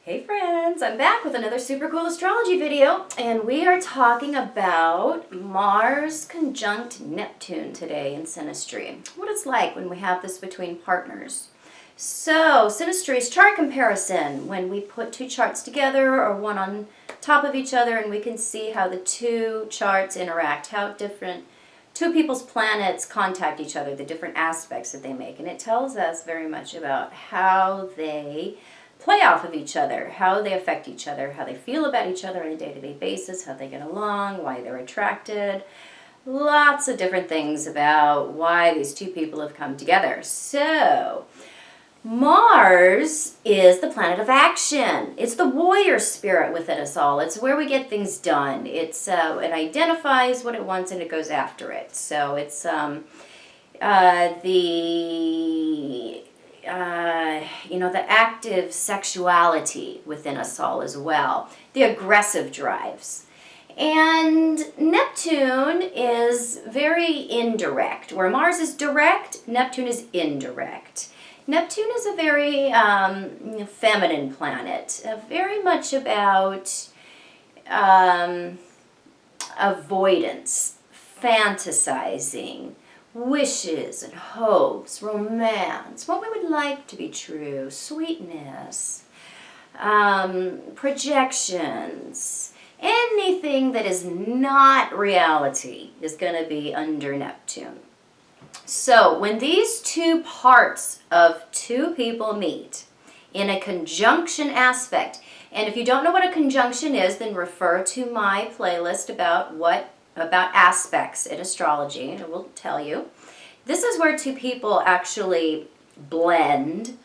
Hey friends, I'm back with another super cool astrology video, and we are talking about Mars conjunct Neptune today in Synastry. What it's like when we have this between partners. So, Synastry is chart comparison, when we put two charts together or one on top of each other and we can see how the two charts interact, how different two people's planets contact each other, the different aspects that they make. And it tells us very much about how they play off of each other, how they affect each other, how they feel about each other on a day-to-day basis, how they get along, why they're attracted. Lots of different things about why these two people have come together. So, Mars is the planet of action. It's the warrior spirit within us all. It's where we get things done. It identifies what it wants and it goes after it. So it's the active sexuality within us all as well. The aggressive drives. And Neptune is very indirect. Where Mars is direct, Neptune is indirect. Neptune is a very feminine planet, very much about avoidance, fantasizing, wishes and hopes, romance, what we would like to be true, sweetness, projections. Anything that is not reality is going to be under Neptune. So when these two parts of two people meet in a conjunction aspect, and if you don't know what a conjunction is, then refer to my playlist about aspects in astrology, and it will tell you. This is where two people actually blend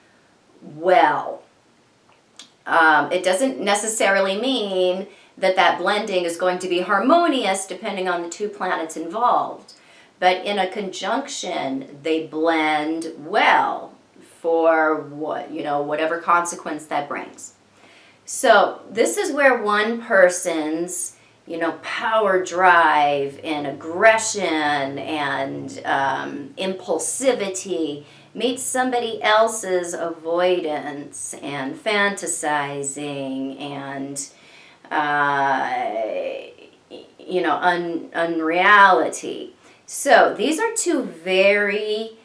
well. It doesn't necessarily mean that blending is going to be harmonious depending on the two planets involved. But in a conjunction, they blend well for whatever consequence that brings. So this is where one person's power drive and aggression and impulsivity meets somebody else's avoidance and fantasizing and unreality. So these are two very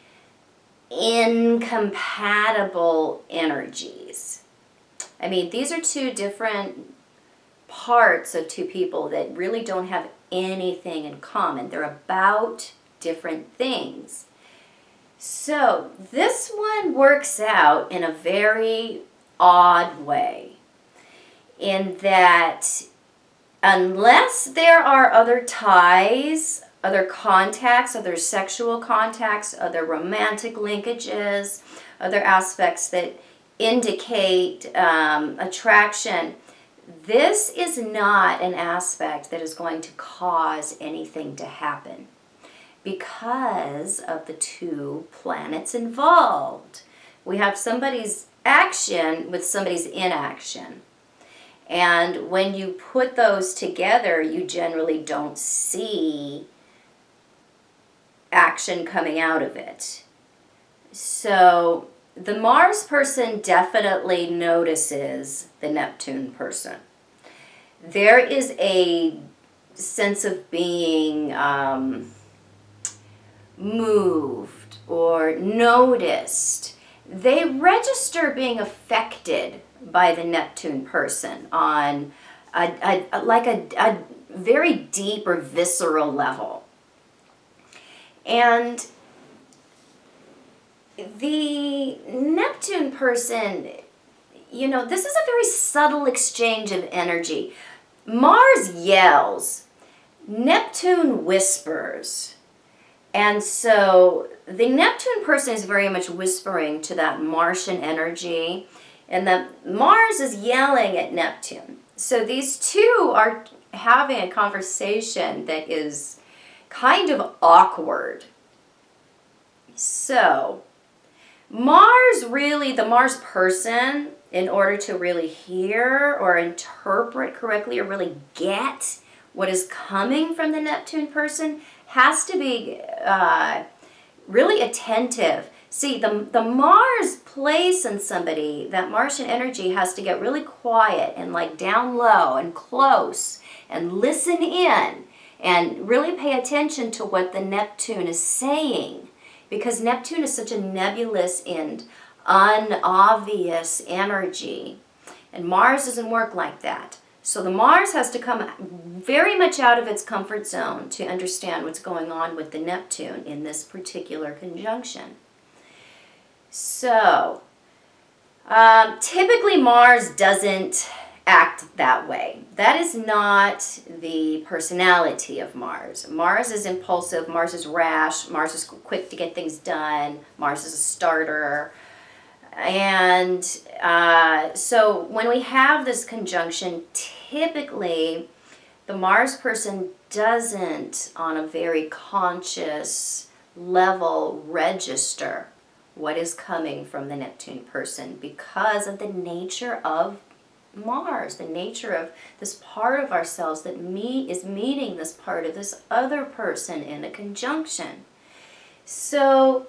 incompatible energies. I mean, these are two different parts of two people that really don't have anything in common. They're about different things. So this one works out in a very odd way, in that unless there are other ties, other contacts, other sexual contacts, other romantic linkages, other aspects that indicate attraction, this is not an aspect that is going to cause anything to happen because of the two planets involved. We have somebody's action with somebody's inaction. And when you put those together, you generally don't see action coming out of it. So the Mars person definitely notices the Neptune person. There is a sense of being moved or noticed. They register being affected by the Neptune person on a very deep or visceral level. And the Neptune person, this is a very subtle exchange of energy. Mars yells, Neptune whispers. And so the Neptune person is very much whispering to that Martian energy, and that Mars is yelling at Neptune. So these two are having a conversation that is kind of awkward. So the Mars person, in order to really hear or interpret correctly or really get what is coming from the Neptune person, has to be really attentive, See, the Mars place in somebody, that Martian energy has to get really quiet and like down low and close and listen in and really pay attention to what the Neptune is saying, because Neptune is such a nebulous and unobvious energy, and Mars doesn't work like that. So the Mars has to come very much out of its comfort zone to understand what's going on with the Neptune in this particular conjunction. So, typically Mars doesn't act that way. That is not the personality of Mars. Mars is impulsive, Mars is rash, Mars is quick to get things done, Mars is a starter. And so when we have this conjunction, typically the Mars person doesn't, on a very conscious level, register what is coming from the Neptune person because of the nature of Mars, the nature of this part of ourselves that is meeting this part of this other person in a conjunction. So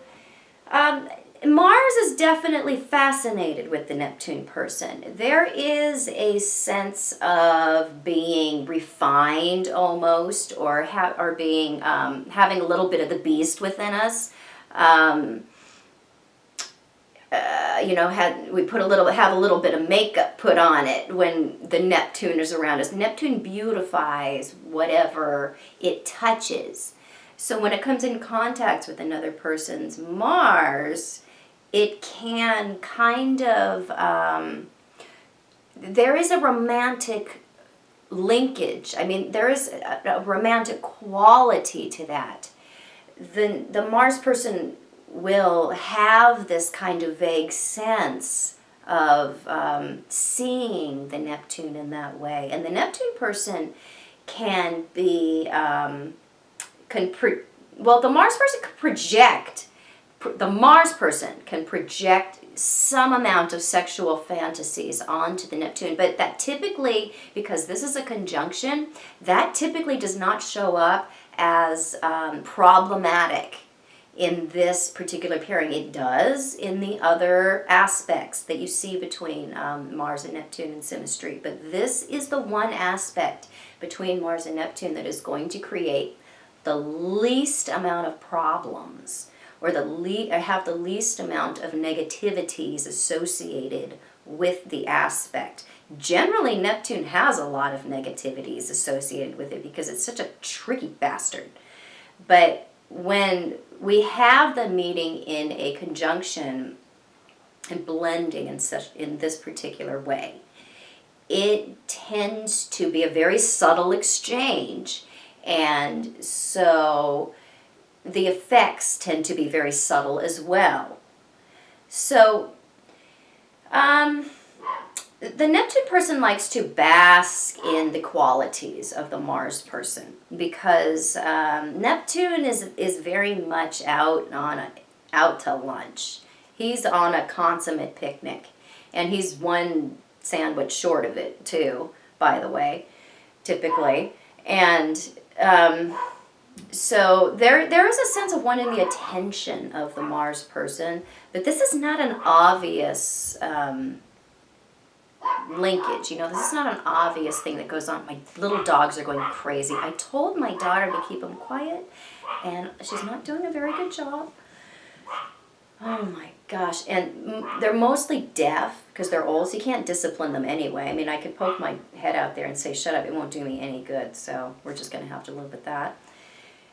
Mars is definitely fascinated with the Neptune person. There is a sense of being refined almost, or being having a little bit of the beast within us. We have a little bit of makeup put on it when the Neptune is around us. Neptune beautifies whatever it touches. So when it comes in contact with another person's Mars, it can kind of, there is a romantic linkage. I mean, there is a romantic quality to that. The Mars person will have this kind of vague sense of seeing the Neptune in that way. And the Neptune person can be, the Mars person can project. The Mars person can project some amount of sexual fantasies onto the Neptune, but that typically, because this is a conjunction, that typically does not show up as problematic in this particular pairing. It does in the other aspects that you see between Mars and Neptune in Synastry, but this is the one aspect between Mars and Neptune that is going to create the least amount of problems, or have the least amount of negativities associated with the aspect. Generally, Neptune has a lot of negativities associated with it because it's such a tricky bastard. But when we have them meeting in a conjunction and blending in this particular way, it tends to be a very subtle exchange, and so the effects tend to be very subtle as well. So, the Neptune person likes to bask in the qualities of the Mars person because Neptune is very much out to lunch. He's on a consummate picnic, and he's one sandwich short of it too, by the way, typically. And so there is a sense of wanting the attention of the Mars person, but this is not an obvious linkage. This is not an obvious thing that goes on. My little dogs are going crazy. I told my daughter to keep them quiet, and she's not doing a very good job. Oh my gosh. And they're mostly deaf because they're old, so you can't discipline them anyway. I mean, I could poke my head out there and say, shut up, it won't do me any good. So we're just going to have to live with that.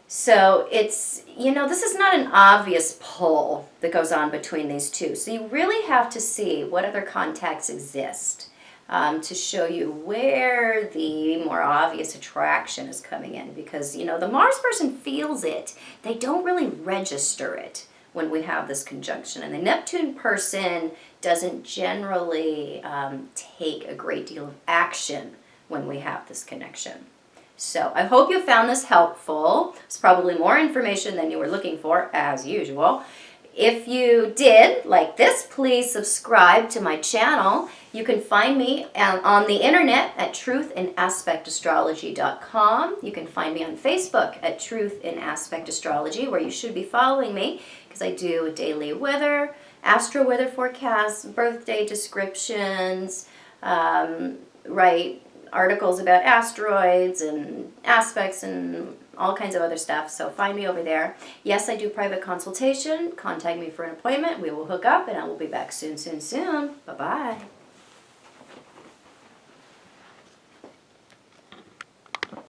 So it's, this is not an obvious pull that goes on between these two. So you really have to see what other contacts exist to show you where the more obvious attraction is coming in. Because, the Mars person feels it. They don't really register it when we have this conjunction. And the Neptune person doesn't generally take a great deal of action when we have this connection. So I hope you found this helpful. It's probably more information than you were looking for, as usual. If you did like this, please subscribe to my channel. You can find me on the internet at truthinAspectAstrology.com. You can find me on Facebook at Truth in Aspect Astrology, where you should be following me, because I do daily weather, astro weather forecasts, birthday descriptions, write articles about asteroids and aspects and all kinds of other stuff. So find me over there. Yes, I do private consultation. Contact me for an appointment. We will hook up, and I will be back soon, soon, soon. Bye-bye.